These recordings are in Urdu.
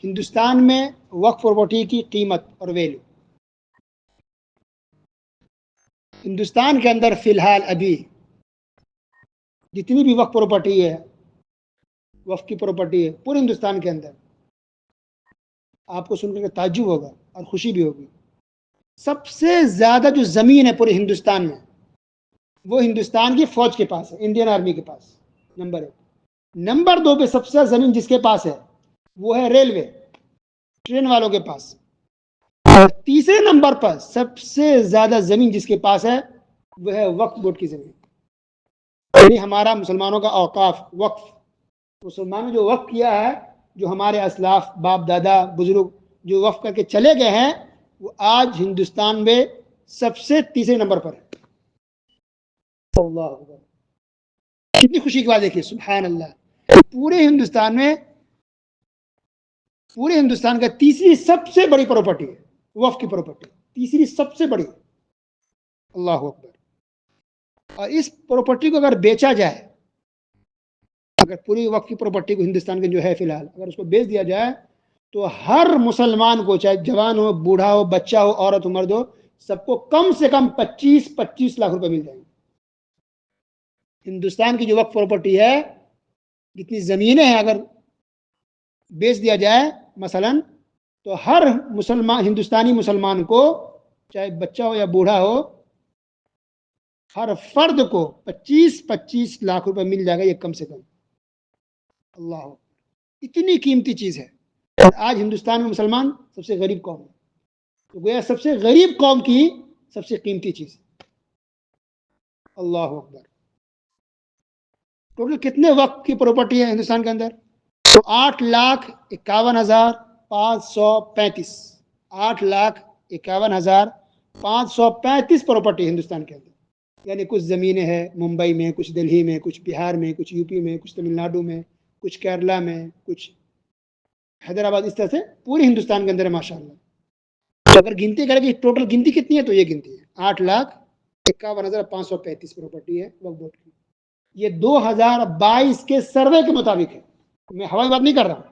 ہندوستان میں وقف پراپرٹی کی قیمت اور ویلیو، ہندوستان کے اندر فی الحال ابھی جتنی بھی وقف پراپرٹی ہے، وقف کی پراپرٹی ہے پورے ہندوستان کے اندر، آپ کو سن کر تعجب ہوگا اور خوشی بھی ہوگی، سب سے زیادہ جو زمین ہے پورے ہندوستان میں وہ ہندوستان کی فوج کے پاس ہے، انڈین آرمی کے پاس، نمبر 1۔ نمبر 2 پہ سب سے زیادہ زمین جس کے پاس ہے وہ ہے ریلوے، ٹرین والوں کے پاس، اور تیسرے نمبر پر سب سے زیادہ زمین جس کے پاس ہے وہ ہے وقف بورڈ کی زمین، یعنی ہمارا مسلمانوں کا اوقاف، وقف، مسلمانوں جو وقف کیا ہے، جو ہمارے اسلاف، باپ دادا بزرگ جو وقف کر کے چلے گئے ہیں، وہ آج ہندوستان میں سب سے تیسرے نمبر پر ہے۔ اللہ اکبر، کتنی خوشی کی بات دیکھیے، سبحان اللہ، پورے ہندوستان میں، پورے ہندوستان کا تیسری سب سے بڑی پراپرٹی ہے وقف کی پراپرٹی، تیسری سب سے بڑی، اللہ اکبر۔ اور اس پراپرٹی کو اگر بیچا جائے، اگر پوری وقف کی پراپرٹی کو ہندوستان کے جو ہے فی الحال اگر اس کو بیچ دیا جائے تو ہر مسلمان کو، چاہے جوان ہو، بوڑھا ہو، بچہ ہو، عورت ہو، مرد ہو، سب کو کم سے کم 25 لاکھ روپے مل جائیں گے۔ ہندوستان کی جو وقف پراپرٹی ہے، جتنی زمینیں ہیں، اگر بیچ دیا جائے مثلا، تو ہر مسلمان، ہندوستانی مسلمان کو، چاہے بچہ ہو یا بوڑھا ہو، ہر فرد کو 25 لاکھ روپے مل جائے گا، یہ کم سے کم۔ اللہ، اتنی قیمتی چیز ہے۔ اور آج ہندوستان میں مسلمان سب سے غریب قوم ہے، تو گویا سب سے غریب قوم کی سب سے قیمتی چیز۔ اللہ اکبر۔ ٹوٹل کتنے وقت کی پراپرٹی ہے ہندوستان کے اندر؟ تو 8,51,535، 8,51,535 پراپرٹی ہندوستان کے اندر، یعنی کچھ زمینیں ہیں ممبئی میں، کچھ دلہی میں، کچھ بہار میں، کچھ یو پی میں، کچھ تمل ناڈو میں، کچھ کیرلا میں، کچھ حیدرآباد، اس طرح سے پورے ہندوستان کے اندر ہے ماشاء اللہ۔ اگر گنتی کرے کہ ٹوٹل گنتی کتنی ہے تو یہ گنتی ہے 8,51,535 پراپرٹی ہے وقف بورڈ کی۔ یہ 2022 کے سروے کے مطابق ہے، میں ہوائی بات نہیں کر رہا ہوں۔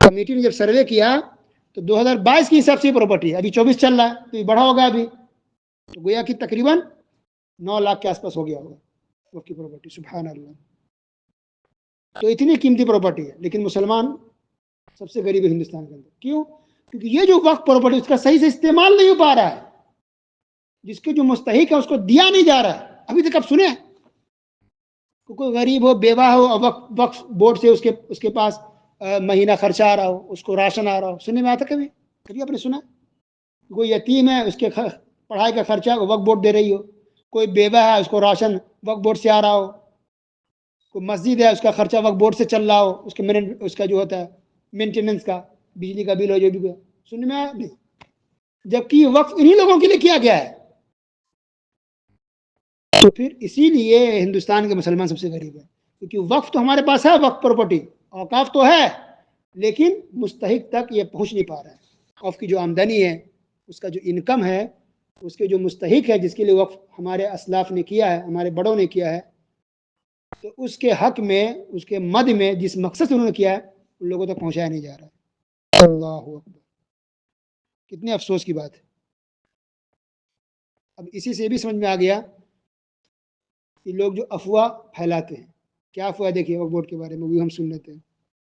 کمیٹی نے جب سروے کیا تو 2022 کے حساب سے پراپرٹی ہے، ابھی 24 چل رہا ہے تو یہ بڑا ہوگا ابھی، تو گویا کہ تقریباً 9 لاکھ کے آس پاس ہو گیا ہوگا وقف کی پراپرٹی، سبحان اللہ۔ تو اتنی قیمتی پراپرٹی ہے، لیکن مسلمان سب سے غریب ہے ہندوستان کے اندر۔ کیوں؟ کیونکہ یہ جو وقف پراپرٹی اس کا صحیح سے استعمال نہیں ہو پا رہا ہے، جس کے جو مستحق ہے اس کو دیا نہیں جا رہا ہے۔ ابھی تک آپ سنیں کوئی غریب ہو، بیوہ ہو، وقف بورڈ سے اس کے پاس مہینہ خرچہ آ رہا ہو، اس کو راشن آ رہا ہو، سننے میں آتا کبھی؟ کبھی آپ نے سنا؟ کوئی یتیم ہے، اس کے پڑھائی کا خرچہ وقف بورڈ دے رہی ہو، کوئی بیوہ ہے، اس کو راشن وقف بورڈ سے آ رہا ہو، کوئی مسجد ہے، اس کا خرچہ وقف بورڈ سے چل رہا ہو، اس کا جو ہوتا ہے مینٹیننس کا، بجلی کا بل ہو، جو بھی سننے میں آیا نہیں؟ جبکہ وقف انہی لوگوں کے لیے کیا گیا ہے۔ تو پھر اسی لیے ہندوستان کے مسلمان سب سے غریب ہے، کیونکہ وقف تو ہمارے پاس ہے، وقف پراپرٹی، اوقاف تو ہے، لیکن مستحق تک یہ پہنچ نہیں پا رہا ہے۔ وقف کی جو آمدنی ہے، اس کا جو انکم ہے، اس کے جو مستحق ہے، جس کے لیے وقف ہمارے اسلاف نے کیا ہے، ہمارے بڑوں نے کیا ہے، تو اس کے حق میں، اس کے مد میں، جس مقصد سے انہوں نے کیا ہے، ان لوگوں تک پہنچایا نہیں جا رہا ہے۔ اللہ اکبر، کتنے افسوس کی بات ہے۔ اب اسی سے بھی سمجھ میں آ گیا کہ لوگ جو افواہ پھیلاتے ہیں، کیا افواہ؟ دیکھیے وقف بورڈ کے بارے میں بھی ہم سن لیتے ہیں۔